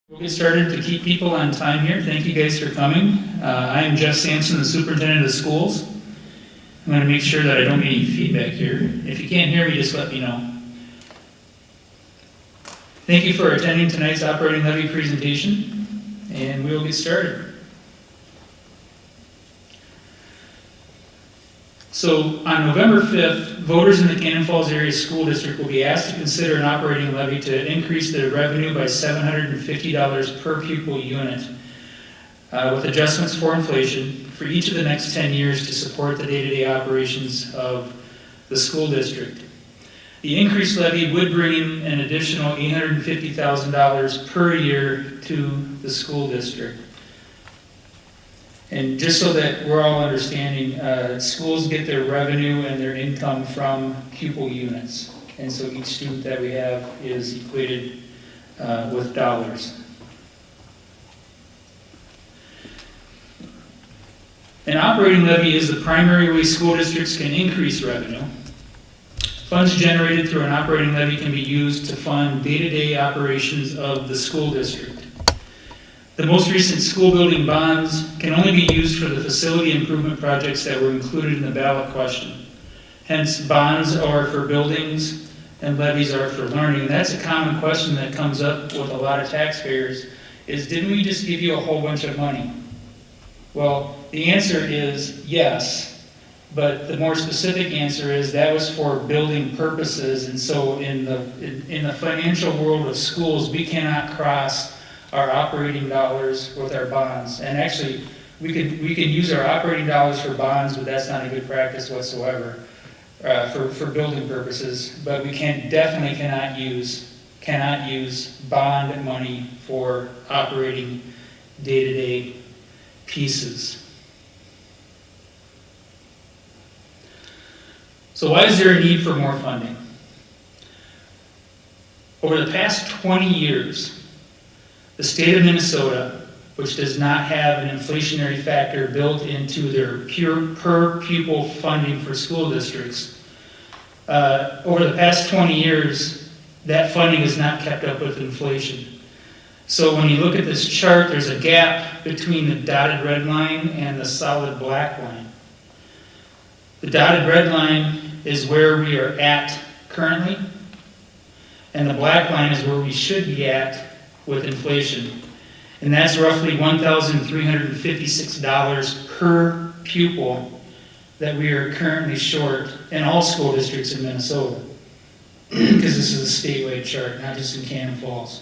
We'll get started to keep people on time here. Thank you guys for coming. I am Jeff Sampson, the superintendent of schools. I'm going to make sure that I don't get any feedback here. If you can't hear me, just let me know. Thank you for attending tonight's operating levy presentation, and we will get started. So on November 5th, voters in the Cannon Falls Area School District will be asked to consider an operating levy to increase their revenue by $750 per pupil unit with adjustments for inflation for each of the next 10 years to support the day-to-day operations of the school district. The increased levy would bring in an additional $850,000 per year to the school district. And just so that we're all understanding, schools get their revenue and their income from pupil units. And so each student that we have is equated with dollars. An operating levy is the primary way school districts can increase revenue. Funds generated through an operating levy can be used to fund day-to-day operations of the school district. The most recent school building bonds can only be used for the facility improvement projects that were included in the ballot question. Hence, bonds are for buildings and levies are for learning. And that's a common question that comes up with a lot of taxpayers is, didn't we just give you a whole bunch of money? Well, the answer is yes, but the more specific answer is that was for building purposes. And so in the financial world of schools, we cannot cross our operating dollars with our bonds. And actually, we can use our operating dollars for bonds, but that's not a good practice whatsoever for building purposes. But we definitely cannot use bond money for operating day-to-day pieces. So why is there a need for more funding? Over the past 20 years, the state of Minnesota, which does not have an inflationary factor built into their per pupil funding for school districts, over the past 20 years, that funding has not kept up with inflation. So when you look at this chart, there's a gap between the dotted red line and the solid black line. The dotted red line is where we are at currently, and the black line is where we should be at with inflation. And that's roughly $1,356 per pupil that we are currently short in all school districts in Minnesota. Because this is a statewide chart, not just in Cannon Falls.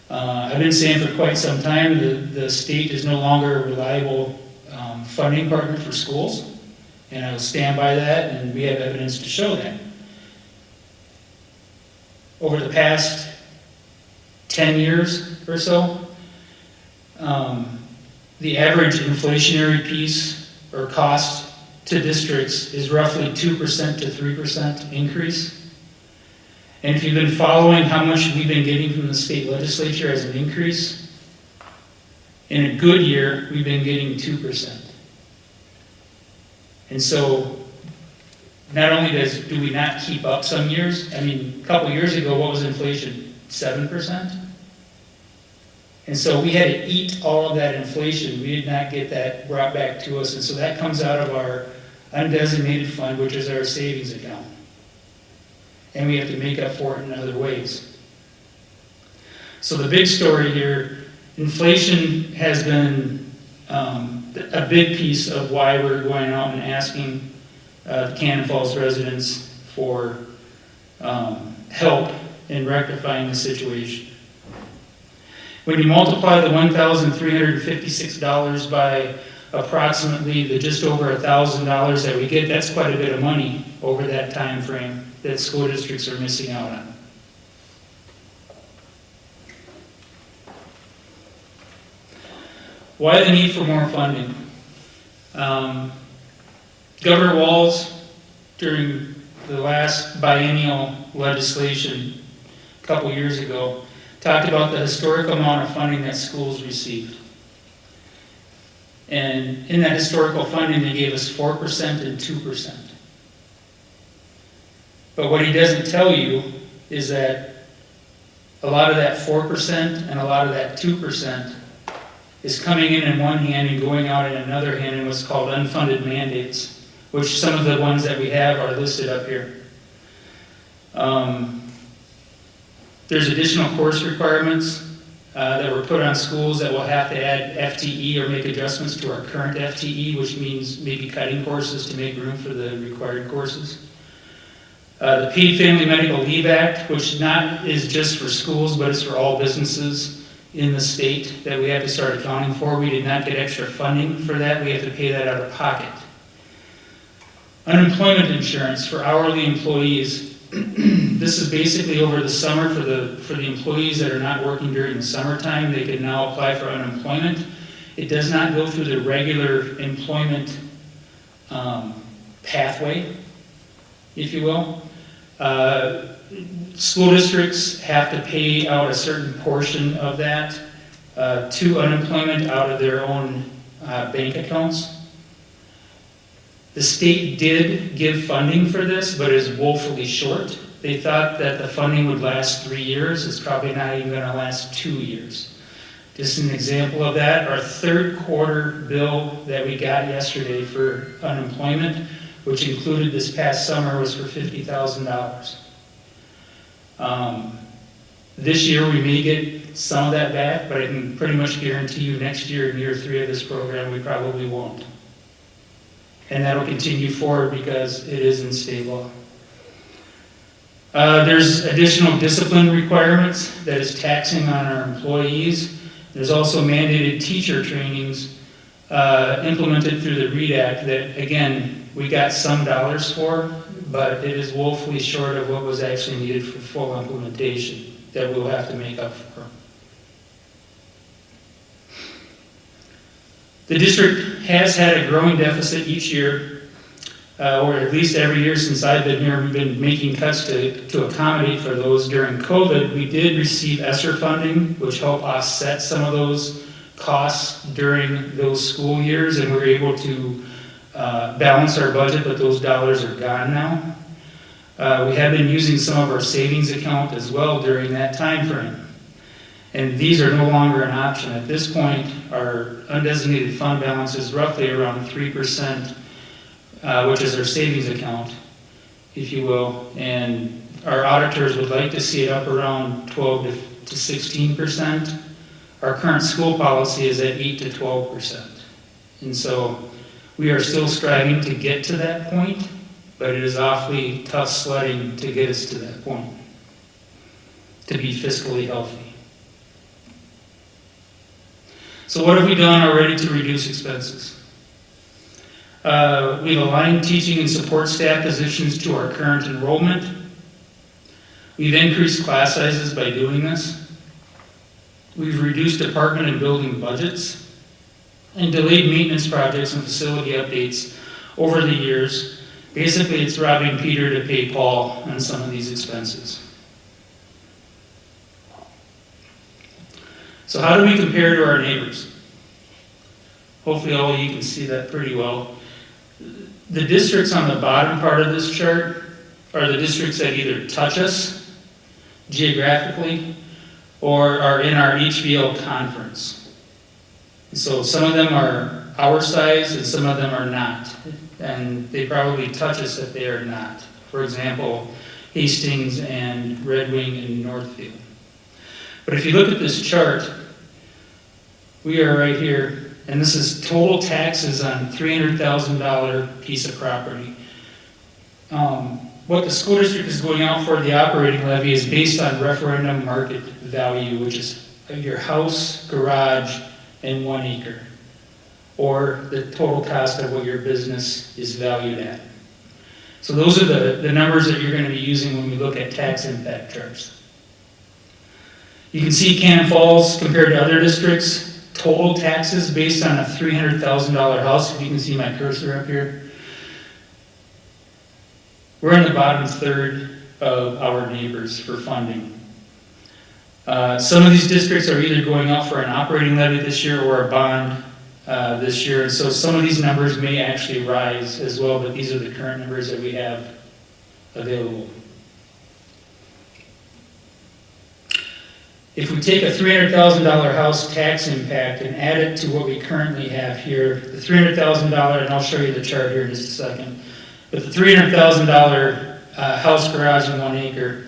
I've been saying for quite some time the state is no longer a reliable funding partner for schools. And I will stand by that, and we have evidence to show that. Over the past 10 years or so, the average inflationary piece or cost to districts is roughly 2% to 3% increase. And if you've been following how much we've been getting from the state legislature as an increase, in a good year, we've been getting 2%. And so, not only do we not keep up some years, I mean, a couple years ago, what was inflation? 7%? And so we had to eat all of that inflation. We did not get that brought back to us. And so that comes out of our undesignated fund, which is our savings account. And we have to make up for it in other ways. So the big story here, inflation has been a big piece of why we're going out and asking the Cannon Falls residents for help in rectifying the situation. When you multiply the $1,356 by approximately the just over $1,000 that we get, that's quite a bit of money over that time frame that school districts are missing out on. Why the need for more funding? Governor Walz, during the last biennial legislation a couple years ago, talked about the historic amount of funding that schools received. And in that historical funding, they gave us 4% and 2%. But what he doesn't tell you is that a lot of that 4% and a lot of that 2% is coming in one hand and going out in another hand in what's called unfunded mandates, which some of the ones that we have are listed up here. There's additional course requirements that were put on schools that will have to add FTE or make adjustments to our current FTE, which means maybe cutting courses to make room for the required courses. The Paid Family Medical Leave Act, which not is just for schools, but it's for all businesses in the state that we have to start accounting for. We did not get extra funding for that. We have to pay that out of pocket. Unemployment insurance for hourly employees. This is basically over the summer for the employees that are not working during the summertime. They can now apply for unemployment. It does not go through the regular employment pathway, if you will. School districts have to pay out a certain portion of that to unemployment out of their own bank accounts. The state did give funding for this, but is woefully short. They thought that the funding would last 3 years. It's probably not even going to last 2 years. Just an example of that, our third quarter bill that we got yesterday for unemployment, which included this past summer, was for $50,000. This year we may get some of that back, but I can pretty much guarantee you next year, in year 3 of this program, we probably won't. And that'll continue forward because it is in state law. There's additional discipline requirements that is taxing on our employees. There's also mandated teacher trainings implemented through the READ Act that, again, we got some dollars for, but it is woefully short of what was actually needed for full implementation that we'll have to make up for. The district has had a growing deficit each year, or at least every year since I've been here. We've been making cuts to accommodate for those. During COVID, we did receive ESSER funding, which helped offset some of those costs during those school years, and we were able to balance our budget, but those dollars are gone now. We have been using some of our savings account as well during that time frame. And these are no longer an option. At this point, our undesignated fund balance is roughly around 3%, which is our savings account, if you will. And our auditors would like to see it up around 12 to 16%. Our current school policy is at 8 to 12%. And so we are still striving to get to that point, but it is awfully tough sledding to get us to that point, to be fiscally healthy. So what have we done already to reduce expenses? We've aligned teaching and support staff positions to our current enrollment. We've increased class sizes by doing this. We've reduced department and building budgets and delayed maintenance projects and facility updates over the years. Basically, it's robbing Peter to pay Paul on some of these expenses. So how do we compare to our neighbors? Hopefully all of you can see that pretty well. The districts on the bottom part of this chart are the districts that either touch us geographically or are in our HVL conference. So some of them are our size and some of them are not. And they probably touch us if they are not. For example, Hastings and Red Wing and Northfield. But if you look at this chart, we are right here, and this is total taxes on $300,000 piece of property. What the school district is going out for the operating levy is based on referendum market value, which is your house, garage, and 1 acre, or the total cost of what your business is valued at. So those are the numbers that you're going to be using when we look at tax impact charts. You can see Cannon Falls compared to other districts, total taxes based on a $300,000 house, if you can see my cursor up here. We're in the bottom third of our neighbors for funding. Some of these districts are either going out for an operating levy this year or a bond this year, and so some of these numbers may actually rise as well, but these are the current numbers that we have available. If we take a $300,000 house tax impact and add it to what we currently have here, the $300,000, and I'll show you the chart here in just a second, but the $300,000 house garage in 1 acre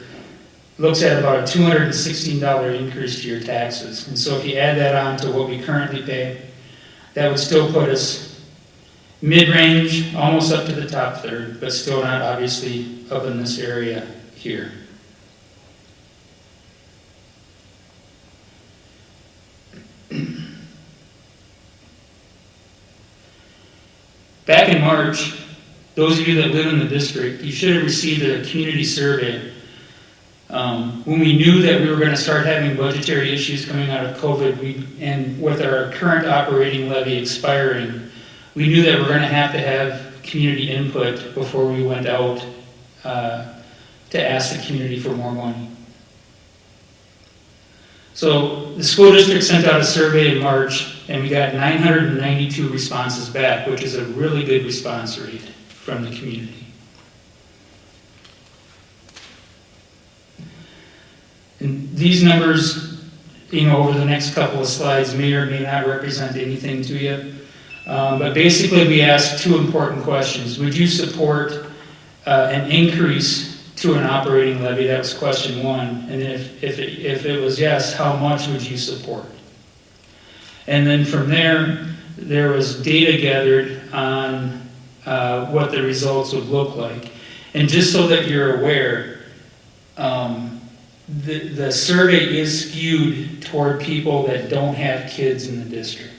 looks at about a $216 increase to your taxes. And so if you add that on to what we currently pay, that would still put us mid-range, almost up to the top third, but still not obviously up in this area here. Back in March, those of you that live in the district, you should have received a community survey. When we knew that we were going to start having budgetary issues coming out of COVID, and with our current operating levy expiring, we knew that we're going to have community input before we went out to ask the community for more money. So the school district sent out a survey in March, and we got 992 responses back, which is a really good response rate from the community. And these numbers, over the next couple of slides may or may not represent anything to you. But basically we asked two important questions. Would you support an increase to an operating levy? That was question one. And then if it was yes, how much would you support? And then from there was data gathered on what the results would look like. And just so that you're aware, the survey is skewed toward people that don't have kids in the district.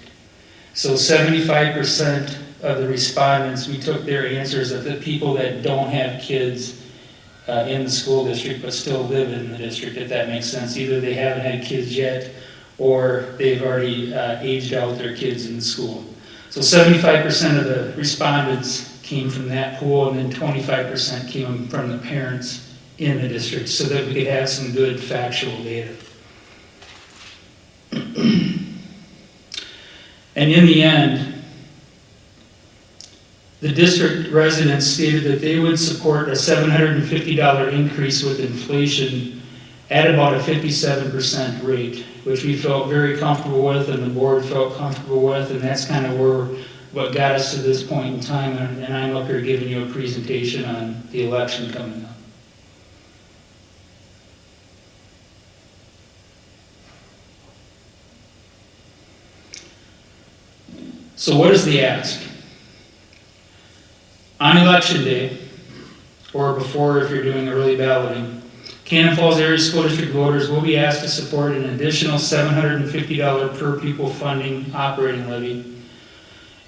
So 75% of the respondents, we took their answers of the people that don't have kids in the school district but still live in the district, if that makes sense. Either they haven't had kids yet or they've already aged out their kids in the school. So 75% of the respondents came from that pool, and then 25% came from the parents in the district, so that we could have some good factual data. And in the end, the district residents stated that they would support a $750 increase with inflation at about a 57% rate, which we felt very comfortable with and the board felt comfortable with, and that's kind of what got us to this point in time, and I'm up here giving you a presentation on the election coming up. So what is the ask? On election day, or before if you're doing early balloting, Cannon Falls Area School District voters will be asked to support an additional $750 per pupil funding operating levy.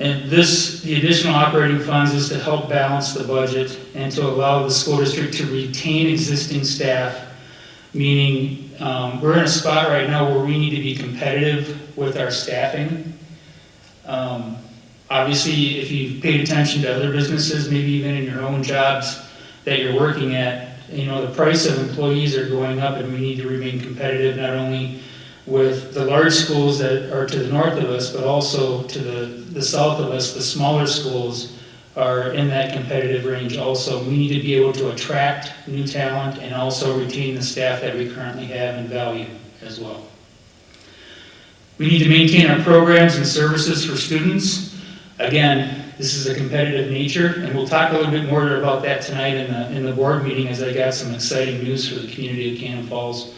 And the additional operating funds is to help balance the budget and to allow the school district to retain existing staff, meaning we're in a spot right now where we need to be competitive with our staffing. Obviously, if you've paid attention to other businesses, maybe even in your own jobs that you're working at, the price of employees are going up, and we need to remain competitive not only with the large schools that are to the north of us, but also to the south of us. The smaller schools are in that competitive range also. We need to be able to attract new talent and also retain the staff that we currently have and value as well. We need to maintain our programs and services for students. Again, this is a competitive nature, and we'll talk a little bit more about that tonight in the board meeting, as I got some exciting news for the community of Cannon Falls.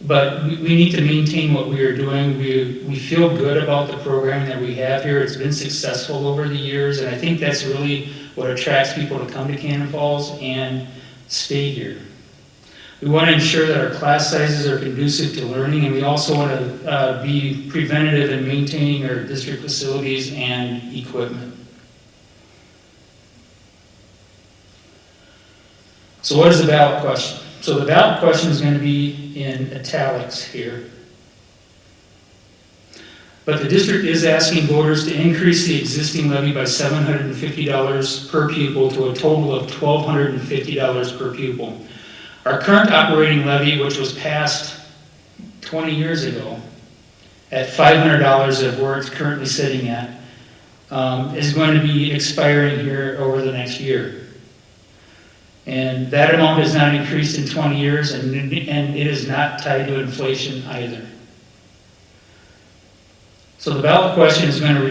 But we need to maintain what we are doing. We feel good about the programming that we have here. It's been successful over the years, and I think that's really what attracts people to come to Cannon Falls and stay here. We want to ensure that our class sizes are conducive to learning, and we also want to be preventative in maintaining our district facilities and equipment. So what is the ballot question? So the ballot question is going to be in italics here. But the district is asking voters to increase the existing levy by $750 per pupil to a total of $1,250 per pupil. Our current operating levy, which was passed 20 years ago, at $500 of where it's currently sitting at, is going to be expiring here over the next year. And that amount has not increased in 20 years, and it is not tied to inflation either. So the ballot question is going to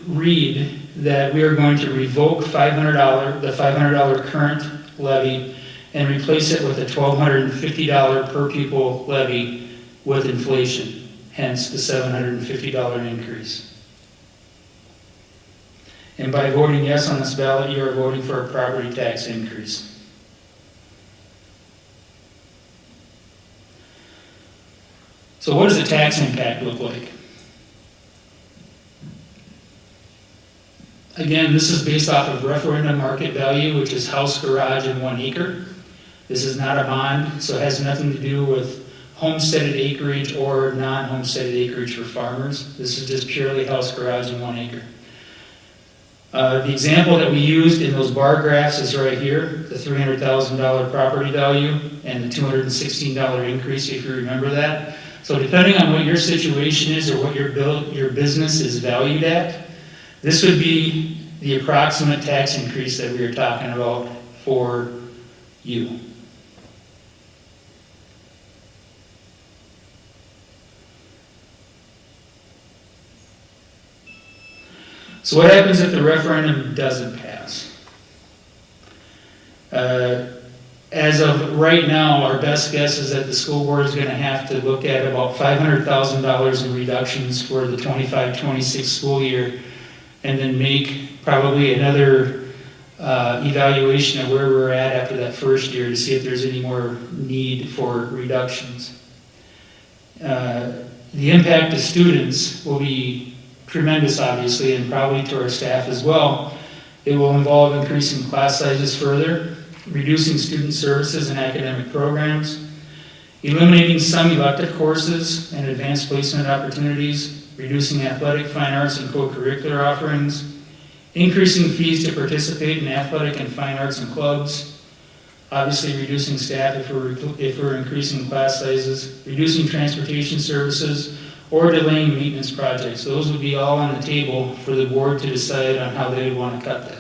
read that we are going to revoke the $500 current levy and replace it with a $1,250 per pupil levy with inflation, hence the $750 increase. And by voting yes on this ballot, you are voting for a property tax increase. So what does the tax impact look like? Again, this is based off of referendum market value, which is house, garage, and 1 acre. This is not a bond, so it has nothing to do with homesteaded acreage or non-homesteaded acreage for farmers. This is just purely house, garage, and 1 acre. The example that we used in those bar graphs is right here, the $300,000 property value and the $216 increase, if you remember that. So depending on what your situation is or what your business is valued at, this would be the approximate tax increase that we are talking about for you. So what happens if the referendum doesn't pass? As of right now, our best guess is that the school board is going to have to look at about $500,000 in reductions for the 25-26 school year, and then make probably another evaluation of where we're at after that first year to see if there's any more need for reductions. The impact to students will be tremendous, obviously, and probably to our staff as well. It will involve increasing class sizes further, reducing student services and academic programs, eliminating some elective courses and advanced placement opportunities, reducing athletic, fine arts, and co-curricular offerings, increasing fees to participate in athletic and fine arts and clubs, obviously reducing staff if we're increasing class sizes, reducing transportation services, or delaying maintenance projects. Those would be all on the table for the board to decide on how they would want to cut that.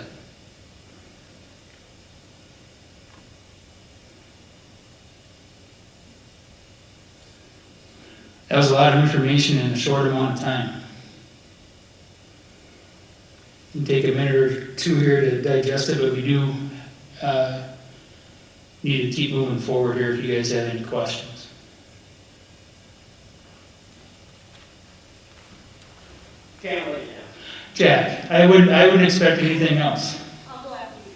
That was a lot of information in a short amount of time. You can take a minute or two here to digest it, but we do need to keep moving forward here if you guys have any questions. Jack, I wouldn't expect anything else. I'll go after you.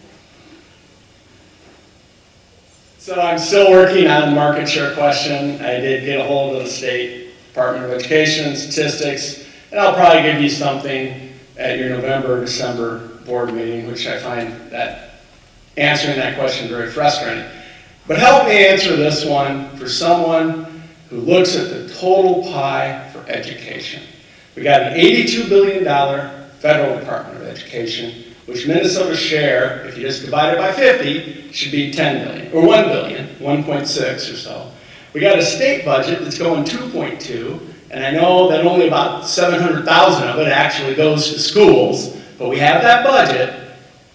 So I'm still working on the market share question. I did get a hold of the State Department of Education statistics, and I'll probably give you something at your November or December board meeting, which I find that answering that question very frustrating. But help me answer this one for someone who looks at the total pie for education. We got an $82 billion federal Department of Education, which Minnesota's share, if you just divide it by 50, should be 10 billion, or 1 billion, 1.6 or so. We got a state budget that's going 2.2, and I know that only about 700,000 of it actually goes to schools, but we have that budget,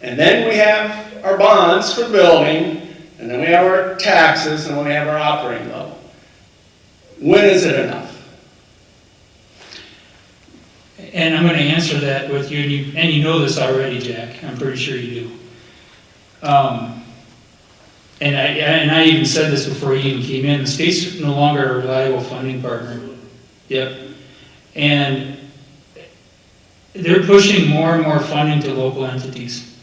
and then we have our bonds for building, and then we have our taxes, and then we have our operating level. When is it enough? And I'm going to answer that with you, and you know this already, Jack. I'm pretty sure you do. And I even said this before you even came in. The state's no longer a reliable funding partner. Yep. And they're pushing more and more funding to local entities.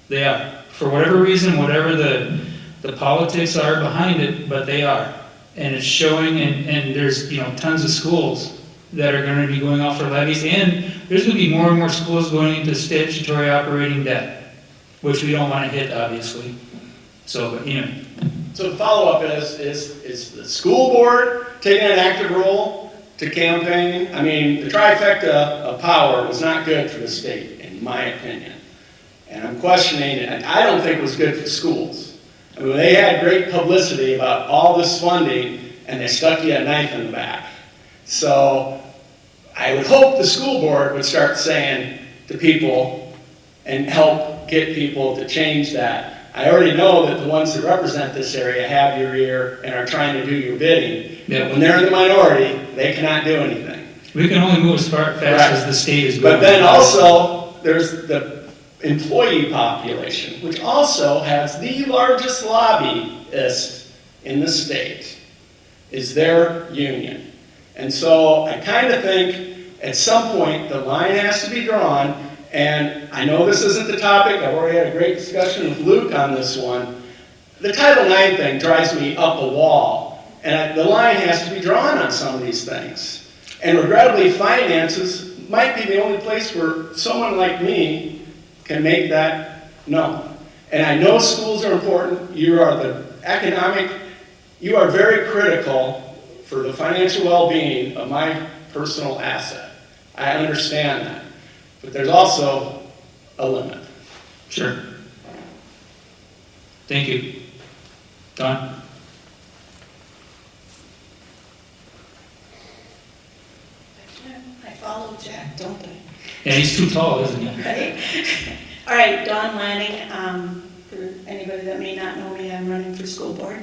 They are. For whatever reason, whatever the politics are behind it, but they are. And it's showing, and there's tons of schools that are going to be going off for levies, and there's going to be more and more schools going into statutory operating debt, which we don't want to hit, obviously. So, but anyway. So the follow-up is the school board taking an active role to campaign? I mean, the trifecta of power was not good for the state, in my opinion. And I'm questioning it. I don't think it was good for schools. I mean, they had great publicity about all this funding, and they stuck you a knife in the back. So I would hope the school board would start saying to people and help get people to change that. I already know that the ones that represent this area have your ear and are trying to do your bidding. Yeah. When they're in the minority, they cannot do anything. We can only move as fast as the state is going. But then also, there's the employee population, which also has the largest lobbyist in the state, is their union. And so I kind of think at some point the line has to be drawn, and I know this isn't the topic, I've already had a great discussion with Luke on this one. The Title IX thing drives me up a wall, and the line has to be drawn on some of these things. And regrettably, finances might be the only place where someone like me can make that known. And I know schools are important, you are very critical for the financial well-being of my personal asset. I understand that. But there's also a limit. Sure. Thank you. Don? I follow Jack, don't I? Yeah, he's too tall, isn't he? Right? All right, Dawn Lanning. For anybody that may not know me, I'm running for school board.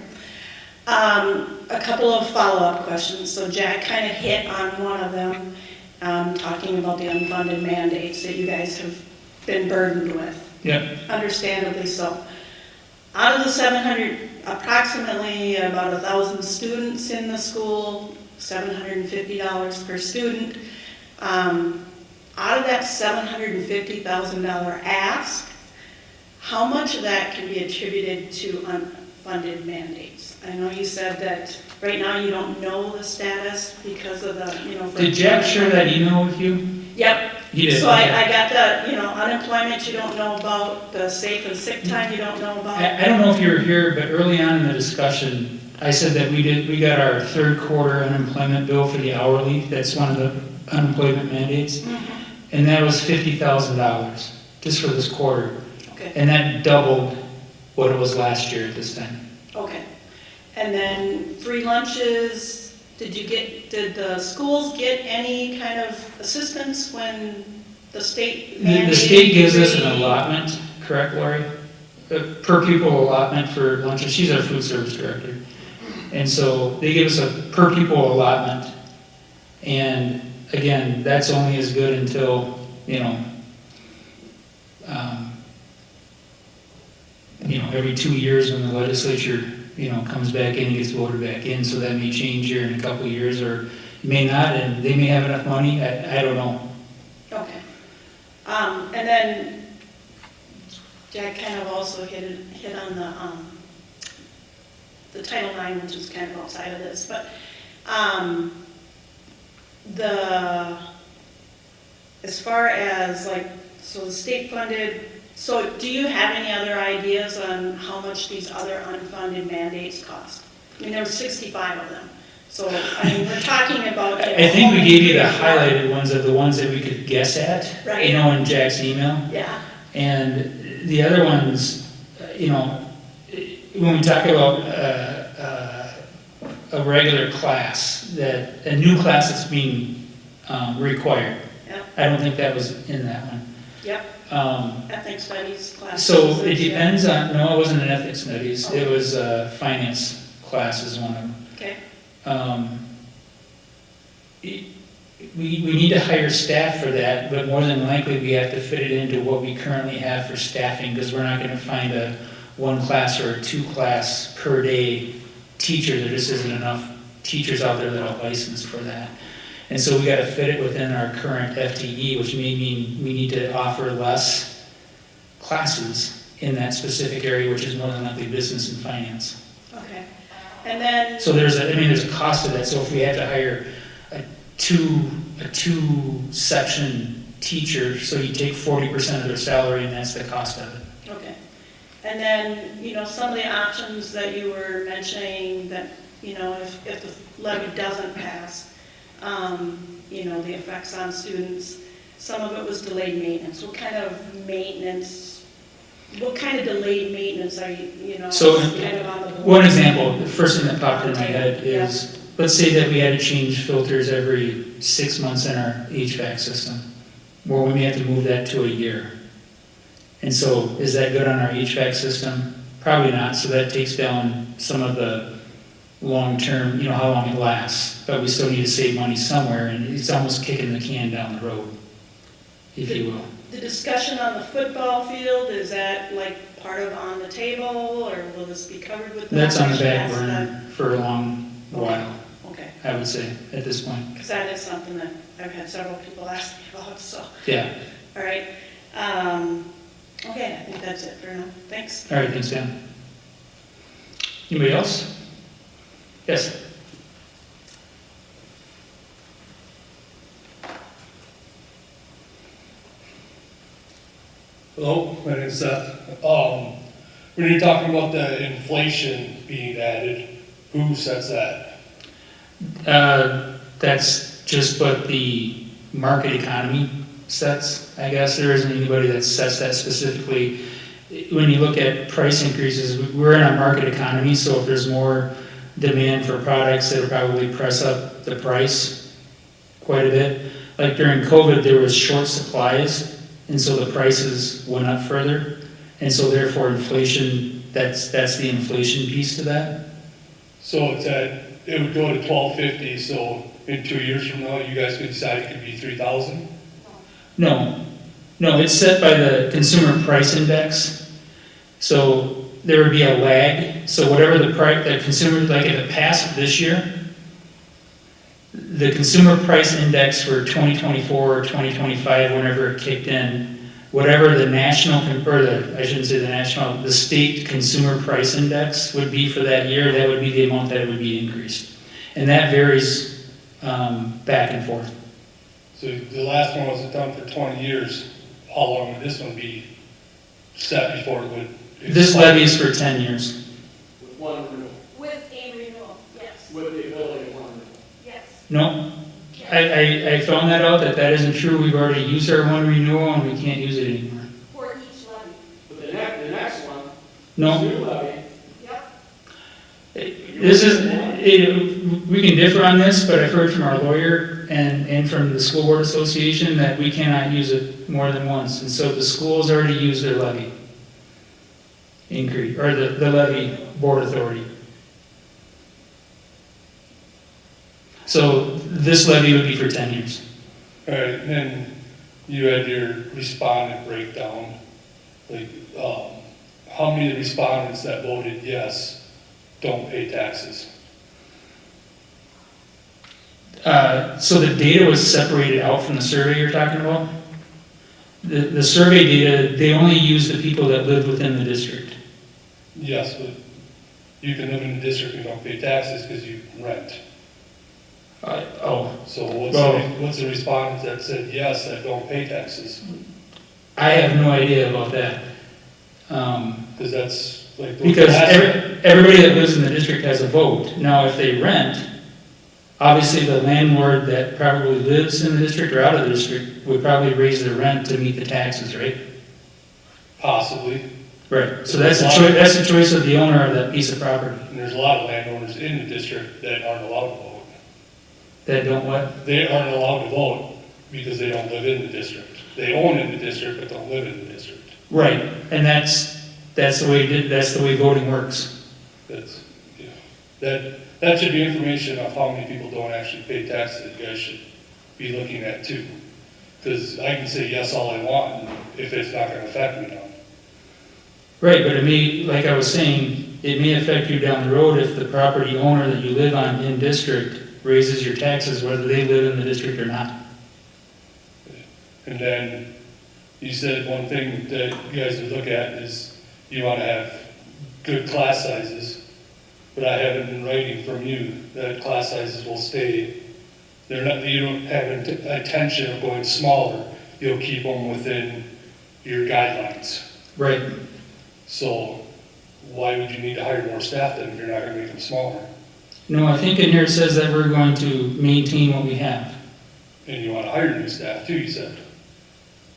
A couple of follow-up questions. So Jack kind of hit on one of them, talking about the unfunded mandates that you guys have been burdened with. Yeah. Understandably so. Out of the 700, approximately about 1,000 students in the school, $750 per student. Out of that $750,000 ask, how much of that can be attributed to unfunded mandates? I know you said that right now you don't know the status because of the, Did Jack share that email with you? Yep. He did. So Okay. I got the, unemployment you don't know about, the safe and sick time you don't know about. I don't know if you were here, but early on in the discussion, I said that we got our third quarter unemployment bill for the hourly. That's one of the unemployment mandates. Mhm. And that was $50,000 just for this quarter. Okay, And that doubled what it was last year at this time. okay. And then free lunches, did the schools get any kind of assistance when the state mandated? The state gives us an free- allotment, correct, Lori? Per pupil allotment for lunches. She's our food service director. And so they give us a per pupil allotment. And again, that's only as good until, every 2 years when the legislature, comes back in and gets voted back in. So that may change here in a couple of years, or it may not, and they may have enough money. I don't know. Okay. And then Jack kind of also hit on the Title IX, which is kind of outside of this, but as far as so the state funded, so do you have any other ideas on how much these other unfunded mandates cost? I mean, there were 65 of them. So, we're talking about. I think we gave you the highlighted ones of the ones that we could guess at, Right. in Jack's email. Yeah, And the other ones, when we talk about a regular class, a new class that's being required, yeah, I don't think that was in that one. yep. Ethnic studies class. So it depends on, no, it wasn't an ethics studies, it was finance class is one of them. Okay, We need to hire staff for that, but more than likely, we have to fit it into what we currently have for staffing, because we're not gonna find a 1 class or a 2 class per day teacher. There just isn't enough teachers out there that are licensed for that. And so we gotta fit it within our current FTE, which may mean we need to offer less classes in that specific area, which is more than likely business and finance. okay. And then. So there's a cost to that. So if we have to hire a two section teacher, so you take 40% of their salary, and that's the cost of it. Okay. And then, some of the options that you were mentioning that, if the levy doesn't pass, the effects on students, some of it was delayed maintenance. What kind of delayed maintenance are you, So, kind of on the board? One example, the first thing that popped in my head is, let's say that we had to change filters every 6 months in our HVAC system. Well, we may have to move that to a year. And so, is that good on our HVAC system? Probably not, so that takes down some of the long-term, how long it lasts. But we still need to save money somewhere, and it's almost kicking the can down the road, if you will. The discussion on the football field, is that like part of on the table, or will this be covered with the? That's on the back That's burner for a long while, Okay, I would say, at this point. because that is something that I've had several people ask me about, so, Yeah, all right. Okay, I think that's it for now. Thanks. all right, thanks, Dan. Anybody else? Yes? Hello, my name's Seth. When you're talking about the inflation being added, who sets that? That's just what the market economy sets, I guess. There isn't anybody that sets that specifically. When you look at price increases, we're in a market economy, so if there's more demand for products, it'll probably press up the price quite a bit. Like during COVID, there was short supplies, and so the prices went up further. And so therefore inflation, that's the inflation piece to that. So it would go to $12.50, so in 2 years from now, you guys could decide it could be $3,000? No, it's set by the consumer price index. So there would be a lag. So whatever the price, the consumer, like if it passed this year, the consumer price index for 2024 or 2025, whenever it kicked in, whatever the national, the state consumer price index would be for that year, that would be the amount that it would be increased. And that varies back and forth. So the last one was done for 20 years. How long would this one be set before it would? This levy is for 10 years. With one renewal, With a renewal, yes. with the ability of one renewal. Yes. No, I found that out, that isn't true. We've already used our one renewal and we can't use it anymore. For each levy. But the next one, No, new levy, Yep. we can differ on this, but I've heard from our lawyer and from the School Board Association that we cannot use it more than once. And so the schools already used their levy increase, or the levy board authority. So this levy would be for 10 years. All right, and then you had your respondent breakdown. Like, how many of the respondents that voted yes don't pay taxes? So the data was separated out from the survey you're talking about? The survey data, they only use the people that live within the district. Yes, but you can live in the district and don't pay taxes because you rent. So what's the respondents that said yes that don't pay taxes? I have no idea about that. Because that's like. Because everybody that lives in the district has a vote. Now, if they rent, obviously the landlord that probably lives in the district or out of the district would probably raise their rent to meet the taxes, right? Possibly. Right. So that's the choice of the owner of that piece of property. And there's a lot of landowners in the district that aren't allowed to vote. That don't what? They aren't allowed to vote because they don't live in the district. They own in the district, but don't live in the district. Right. And that's the way voting works. That's, that should be information of how many people don't actually pay taxes that you guys should be looking at too. Because I can say yes all I want, and if it's not gonna affect me now. Right, but it may, like I was saying, it may affect you down the road if the property owner that you live on in district raises your taxes, whether they live in the district or not. And then you said one thing that you guys would look at is you want to have good class sizes, but I have it in writing from you that class sizes will stay. They're not, you don't have an intention of going smaller. You'll keep them within your guidelines. Right. So why would you need to hire more staff then if you're not going to make them smaller? No, I think in here it says that we're going to maintain what we have. And you want to hire new staff too, you said.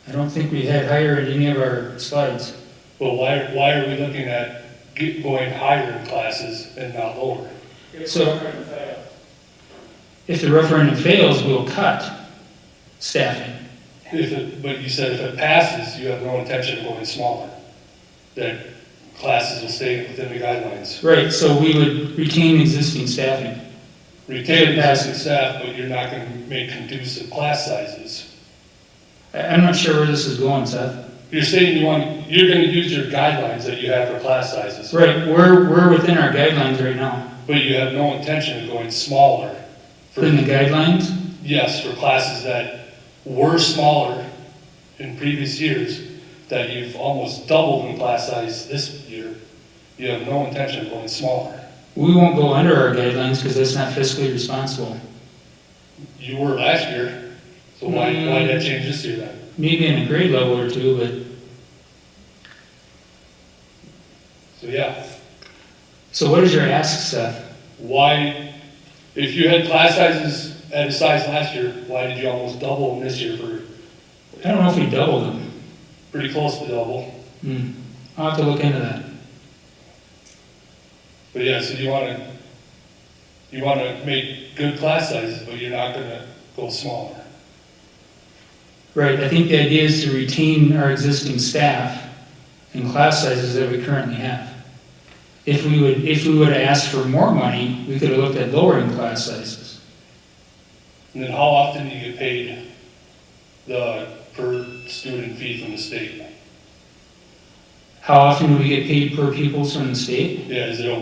I don't think we had higher in any of our slides. Well, why are we looking at going higher in classes and not lower? So if the referendum fails, we'll cut staffing. But you said if it passes, you have no intention of going smaller. That classes will stay within the guidelines. Right, so we would retain existing staffing. Retain existing staff, but you're not gonna make conducive class sizes. I'm not sure where this is going, Seth. You're saying you're gonna use your guidelines that you have for class sizes. Right, we're within our guidelines right now. But you have no intention of going smaller. Within the guidelines? Yes, for classes that were smaller in previous years, that you've almost doubled in class size this year, you have no intention of going smaller. We won't go under our guidelines because that's not fiscally responsible. You were last year, so why that change this year then? Maybe in a grade level or two, but, So yeah, so what is your ask, Seth? why, if you had class sizes at a size last year, why did you almost double them this year for I don't know if we doubled them. pretty close to double? I'll have to look into that. But yeah, so you wanna make good class sizes, but you're not gonna go smaller. Right, I think the idea is to retain our existing staff and class sizes that we currently have. If we would have asked for more money, we could have looked at lowering class sizes. And then how often do you get paid the per student fee from the state? How often do we get paid per pupils from the state? Yeah, is it a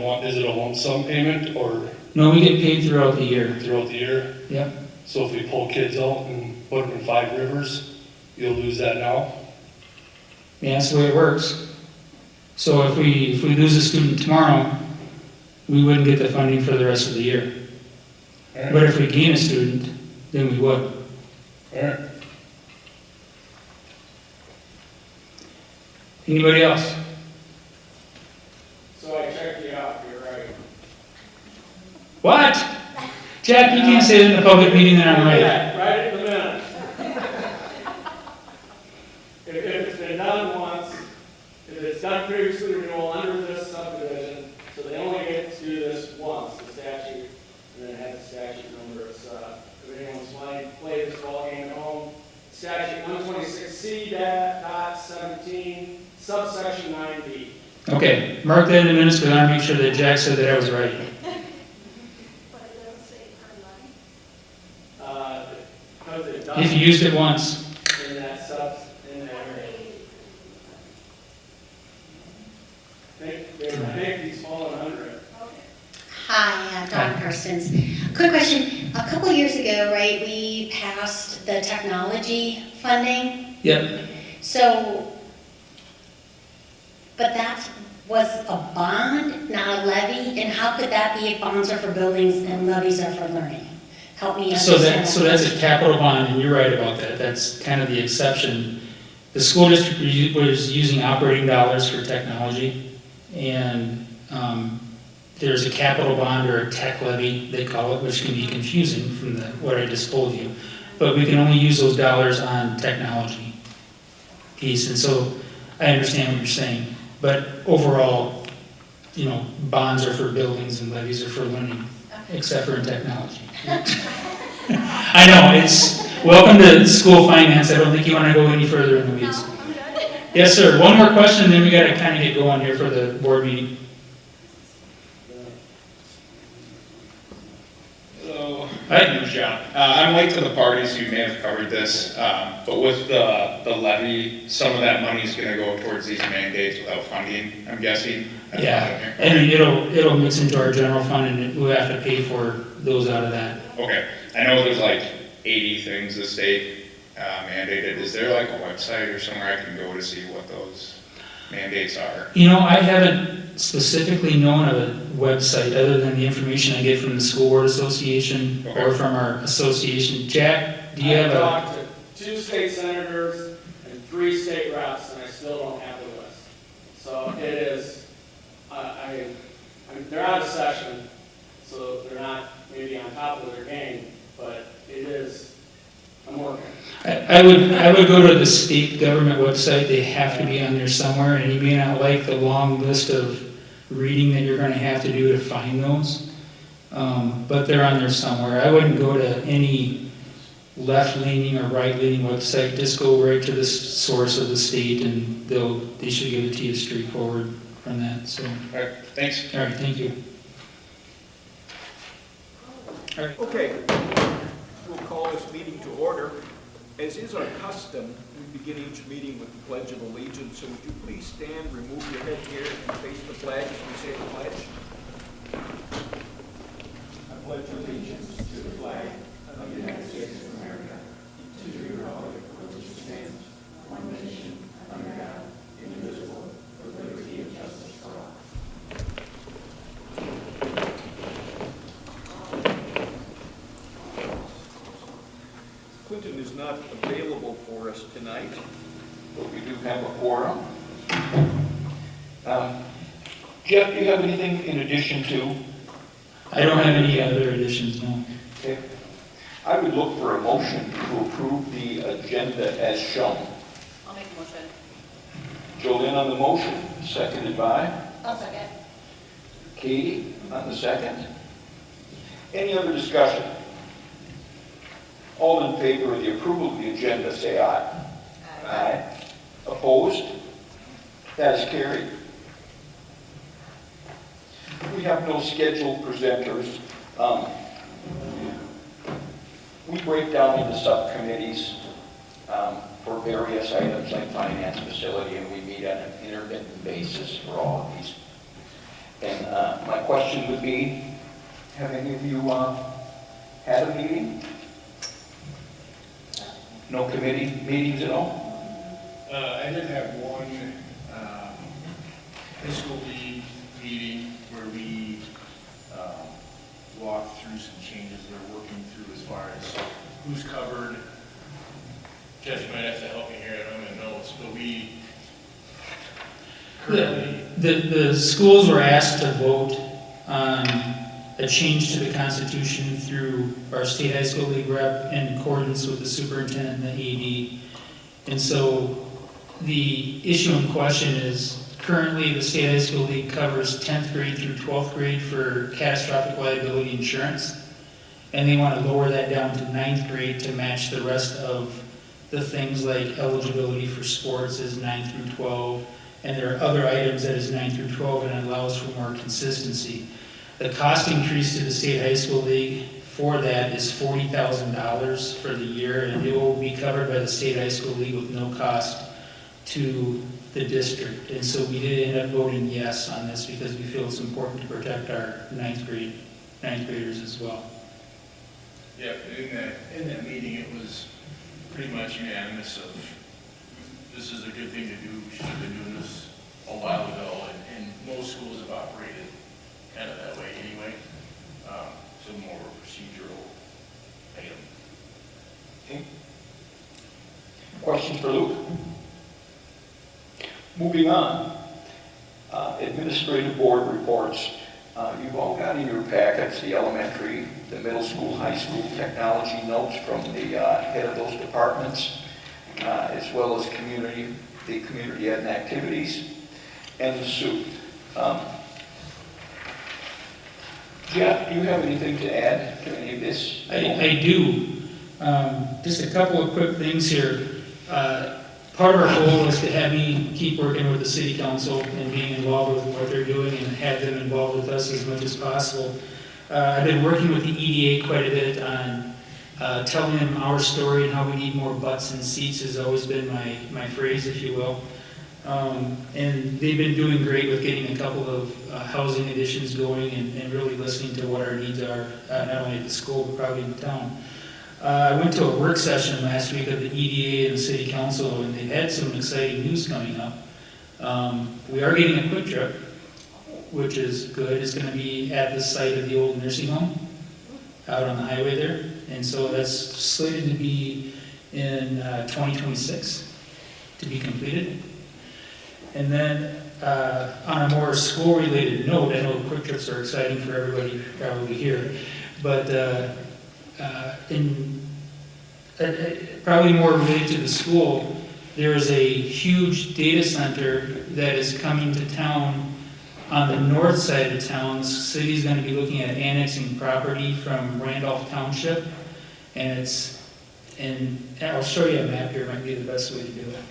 lump sum payment or No, we get paid throughout the year. throughout the year? Yep. So if we pull kids out and put them in Five Rivers, you'll lose that now? Yeah, that's the way it works. So if we lose a student tomorrow, we wouldn't get the funding for the rest of the year. Alright, But if we gain a student, then we would. alright. Anybody else? So I checked you out, you're right. What? Jack, you can't say that in a public meeting that I'm right. Yeah, right in the minute. If it's been done once, if it's done previously renewal under this subdivision, so they only get to do this once, the statute, and then it has the statute number, it's, if anyone's played this ball game at home, statute 126C.17, subsection 9B. Okay, mark that in the minutes because I want to make sure that Jack said that I was right. Because it If you used it once. in that in that area. I think he's falling under it. Hi, Dawn Karstens. Quick question. A couple years ago, right, we passed the technology funding. Yep. So, but that was a bond, not a levy, and how could that be if bonds are for buildings and levies are for learning? Help me So understand. that's a capital bond, and you're right about that. That's kind of the exception. The school district was using operating dollars for technology, and there's a capital bond or a tech levy, they call it, which can be confusing from what I just told you. But we can only use those dollars on technology piece, and so I understand what you're saying. But overall, bonds are for buildings and levies are for learning, except for in technology. I know, welcome to school finance. I don't think you want to go any further in the weeds. Yes, sir. One more question, then we got to kind of get going here for the board meeting. Hello. Hi. John. I'm late to the party, so you may have covered this, but with the levy, some of that money is going to go towards these mandates without funding, I'm guessing. Yeah, and it'll mix into our general fund, and we'll have to pay for those out of that. Okay. I know there's like 80 things the state mandated. Is there like a website or somewhere I can go to see what those mandates are? I haven't specifically known of a website other than the information I get from the School Board Association or from our association. Jack, do you have I've a? talked to 2 state senators and 3 state reps, and I still don't have the list. So it is, they're out of session, so they're not maybe on top of their game, but it is, I'm working. I would go to the state government website. They have to be on there somewhere, and you may not like the long list of reading that you're going to have to do to find those, but they're on there somewhere. I wouldn't go to any left-leaning or right-leaning website. Just go right to the source of the state, and they should give it to you straightforward. from that, so, All right, thanks. all right, thank you. All right. Okay, we'll call this meeting to order. As is our custom, we begin each meeting with the Pledge of Allegiance, so would you please stand, remove your headgear, and face the flag as we say the pledge? I pledge allegiance to the flag of the United States of America, to the republic for which it stands, one nation, under God, indivisible, with liberty and justice for all. Clinton is not available for us tonight, but we do have a quorum. Jeff, do you have anything in addition to? I don't have any other additions, no. Okay. I would look for a motion to approve the agenda as shown. I'll make a motion. Jolene on the motion, seconded by I'll second. Katie on the second. Any other discussion? All in favor of the approval of the agenda, say aye. Aye. Opposed? That is carried. We have no scheduled presenters. We break down into subcommittees for various items like finance facility, and we meet on an intermittent basis for all of these. And my question would be, have any of you had a meeting? No committee meetings at all? I did have one high school league meeting where we walked through some changes they're working through as far as who's covered. Jeff, you might have to help me here, I don't have my notes, but we currently... The schools were asked to vote on a change to the Constitution through our state high school league rep in accordance with the superintendent and the AD. And so the issue in question is currently the state high school league covers 10th grade through 12th grade for catastrophic liability insurance. And they want to lower that down to 9th grade to match the rest of the things like eligibility for sports is 9 through 12. And there are other items that is 9 through 12 and it allows for more consistency. The cost increase to the state high school league for that is $40,000 for the year, and it will be covered by the state high school league with no cost to the district. And so we did end up voting yes on this because we feel it's important to protect our ninth graders as well. Yeah, in that meeting, it was pretty much unanimous of, this is a good thing to do, we should have been doing this a while ago, and most schools have operated kind of that way anyway, so more of a procedural item. Okay. Questions for Luke? Moving on, administrative board reports. You've all got in your packets the elementary, the middle school, high school technology notes from the head of those departments, as well as the community ed and activities, and the SUP. Jeff, do you have anything to add to any of this? I do. Just a couple of quick things here. Part of our goal is to have me keep working with the city council and being involved with what they're doing and have them involved with us as much as possible. I've been working with the EDA quite a bit on telling them our story and how we need more butts and seats has always been my phrase, if you will. And they've been doing great with getting a couple of housing additions going and really listening to what our needs are, not only at the school, but probably in town. I went to a work session last week of the EDA and the City Council, and they had some exciting news coming up. We are getting a quick trip, which is good. It's going to be at the site of the old nursing home out on the highway there. And so that's slated to be in 2026 to be completed. And then on a more school-related note, I know quick trips are exciting for everybody probably here, but probably more related to the school, there is a huge data center that is coming to town on the north side of town. The city's going to be looking at annexing property from Randolph Township, and I'll show you a map here, it might be the best way to do it.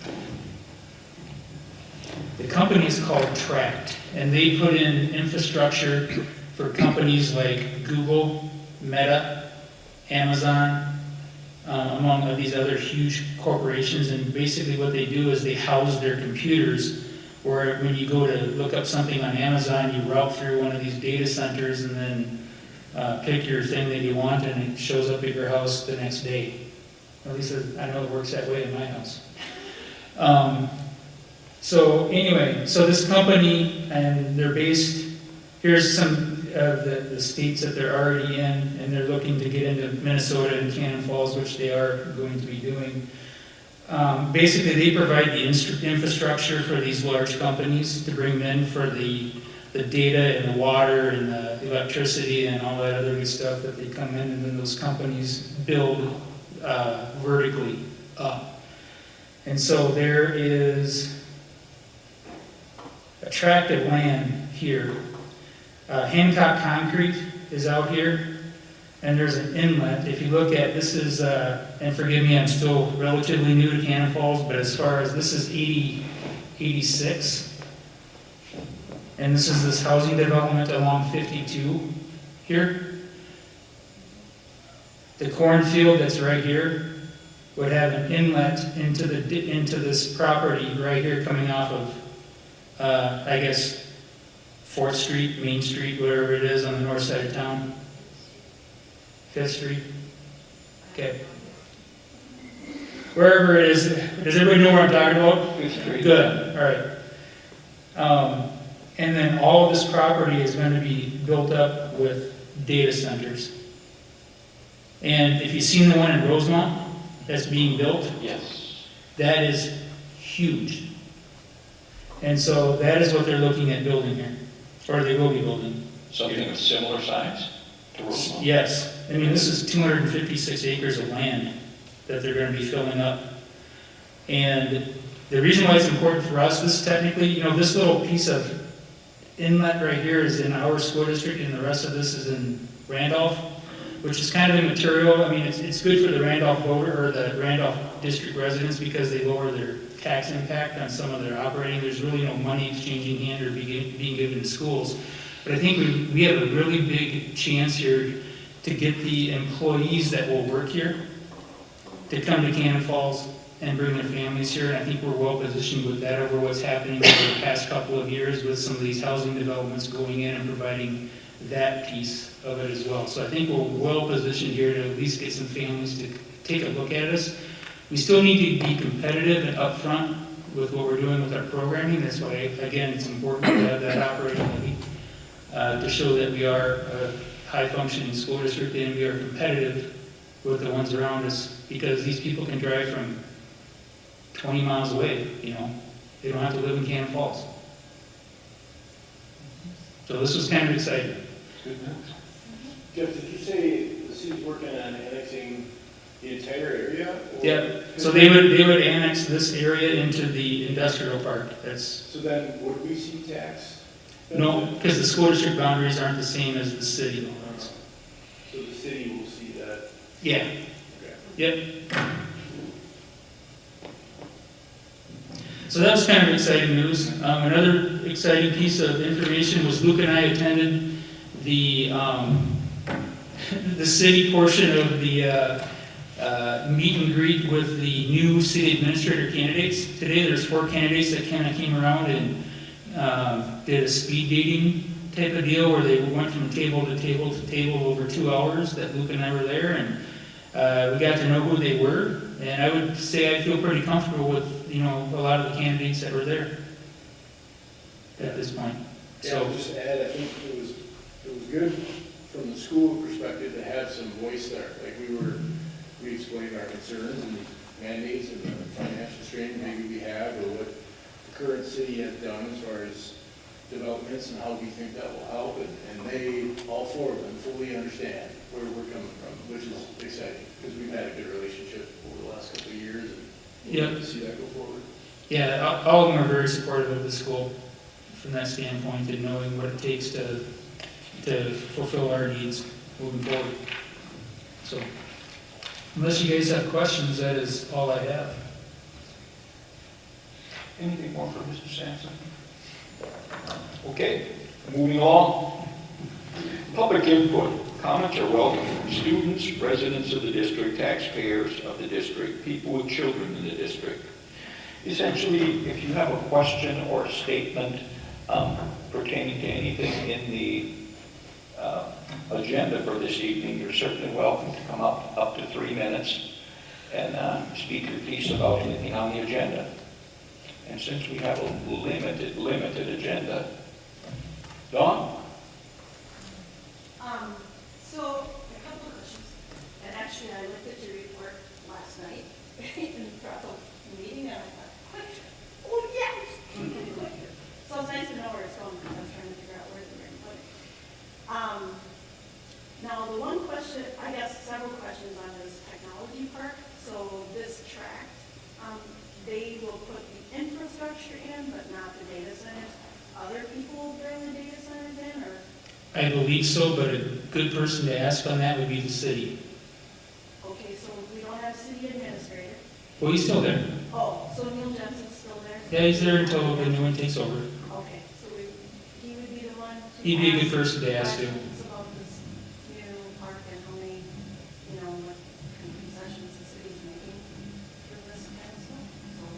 The company is called Tract, and they put in infrastructure for companies like Google, Meta, Amazon, among these other huge corporations. And basically what they do is they house their computers, where when you go to look up something on Amazon, you route through one of these data centers and then pick your thing that you want, and it shows up at your house the next day. At least I know it works that way in my house. So anyway, so this company, and they're based, here's some of the states that they're already in, and they're looking to get into Minnesota and Cannon Falls, which they are going to be doing. Basically, they provide the infrastructure for these large companies to bring them in for the data and the water and the electricity and all that other good stuff that they come in, and then those companies build vertically up. And so there is a tract of land here. Hancock Concrete is out here, and there's an inlet. If you look at, this is, and forgive me, I'm still relatively new to Cannon Falls, but as far as, this is 86, and this is this housing development along 52 here. The cornfield that's right here would have an inlet into this property right here coming off of, I guess, 4th Street, Main Street, whatever it is on the north side of town. 5th Street? Okay. Wherever it is, does everybody know where I'm talking about? 5th Street. Good, all right. And then all of this property is going to be built up with data centers. And if you've seen the one in Rosemont that's being built, Yes. that is huge. And so that is what they're looking at building here, or they will be building. Something of similar size to Rosemont? Yes, I mean, this is 256 acres of land that they're going to be filling up. And the reason why it's important for us, this technically, you know, this little piece of inlet right here is in our school district, and the rest of this is in Randolph, which is kind of immaterial. I mean, it's good for the Randolph voter, or the Randolph district residents, because they lower their tax impact on some of their operating. There's really no money exchanging hand or being given to schools. But I think we have a really big chance here to get the employees that will work here to come to Cannon Falls and bring their families here. And I think we're well positioned with that over what's happening over the past couple of years with some of these housing developments going in and providing that piece of it as well. So I think we're well positioned here to at least get some families to take a look at us. We still need to be competitive and upfront with what we're doing with our programming. That's why, again, it's important to have that operating levy to show that we are a high-functioning school district and we are competitive with the ones around us, because these people can drive from 20 miles away, you know. They don't have to live in Cannon Falls. So this was kind of exciting. Jeff, did you say the city's working on annexing the entire area? Yeah, so they would annex this area into the industrial park. That's, So then, would we see tax? no, because the school district boundaries aren't the same as the city ones. So the city will see that? Yeah, Okay. yep. So that was kind of exciting news. Another exciting piece of information was Luke and I attended the the city portion of the meet and greet with the new city administrator candidates. Today there's 4 candidates that kind of came around and did a speed dating type of deal where they went from table to table to table over 2 hours that Luke and I were there, and we got to know who they were. And I would say I feel pretty comfortable with, you know, a lot of the candidates that were there at this point. Yeah, So, just to add, I think it was good from the school perspective to have some voice there. Like we explained our concerns and mandates and the financial strain maybe we have, or what the current city has done as far as developments and how we think that will help. And they, all 4 of them, fully understand where we're coming from, which is exciting, because we've had a good relationship over the last couple of years, and we'd Yep. like to see that go forward. yeah, all of them are very supportive of the school from that standpoint, and knowing what it takes to fulfill our needs moving forward. So, unless you guys have questions, that is all I have. Anything more for Mr. Sampson? Okay, moving along. Public input. Comments are welcome from students, residents of the district, taxpayers of the district, people with children in the district. Essentially, if you have a question or a statement pertaining to anything in the agenda for this evening, you're certainly welcome to come up to 3 minutes and speak your piece about anything on the agenda. And since we have a limited agenda, Dawn? So, a couple of questions, and actually I looked at your report last night throughout the meeting, and I thought, oh yes! So it's nice to know where it's going, because I'm trying to figure out where they're going to put it. Now, the one question, I guess several questions on this technology park. So this tract, they will put the infrastructure in, but not the data centers. Other people bring the data centers in, or? I believe so, but a good person to ask on that would be the city. Okay, so we don't have city administrator. Well, he's still there. Oh, so Neil Jensen's still there? Yeah, he's there until the new one takes over. Okay, so he would be the one to. He'd be a good ask person to ask to. questions about this new park and how many, what concessions the city's making for this kind of stuff. So,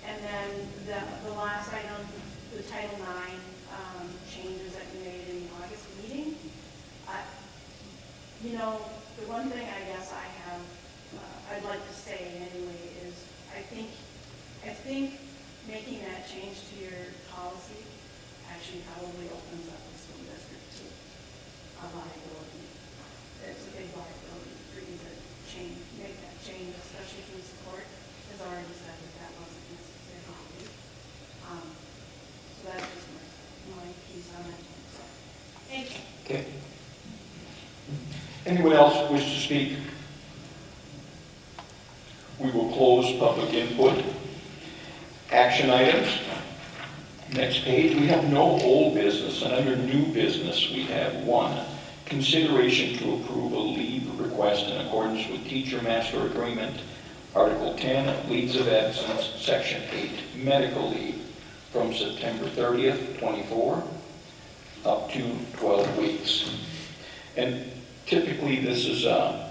and then the last item, the Title IX, changes that you made in the August meeting. The one thing I guess I have, I'd like to say anyway is, I think making that change to your policy actually probably opens up the school district to a liability. It's a big liability for you to make that change, especially since the court has already said that wasn't necessary. So that's just my piece on it. So, thank you. Okay. Anyone else wish to speak? We will close public input. Action items. Next page, we have no old business, and under new business, we have 1, consideration to approve a leave request in accordance with Teacher Master Agreement, Article 10, leaves of absence, Section 8, medical leave, from September 30th, 24, up to 12 weeks. And typically, this is a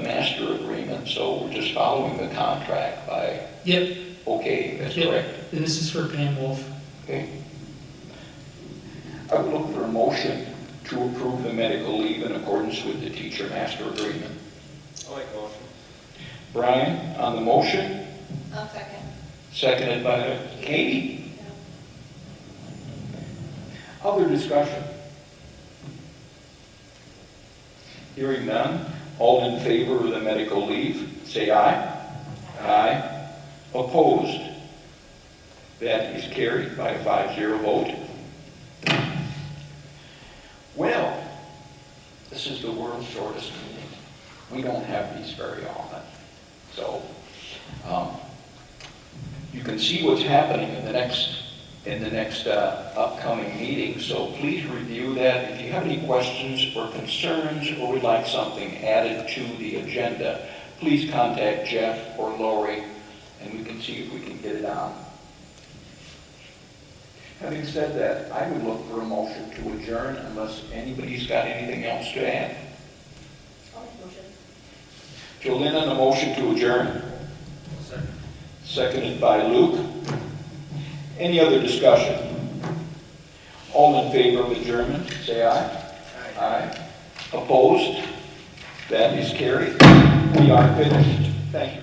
master agreement, so we're just following the contract by. Yep. Okay, that's Yep. correct. And this is for Pam Wolf. Okay. I would look for a motion to approve the medical leave in accordance with the teacher master agreement. I like motion. Brian, on the motion, I'll second. seconded by Katie. Other discussion? Hearing none, all in favor of the medical leave, say aye. Aye. Opposed? That is carried by a 5-0 vote. Well, this is the world's shortest meeting. We don't have these very often. So, you can see what's happening in the next upcoming meeting, so please review that. If you have any questions or concerns or would like something added to the agenda, please contact Jeff or Lori, and we can see if we can get it on. Having said that, I would look for a motion to adjourn unless anybody's got anything else to add. I'll make a motion. Jolene on the motion to adjourn. Second. Seconded by Luke. Any other discussion? All in favor of adjournment, say aye. Aye. Opposed? That is carried. We are finished. Thank you.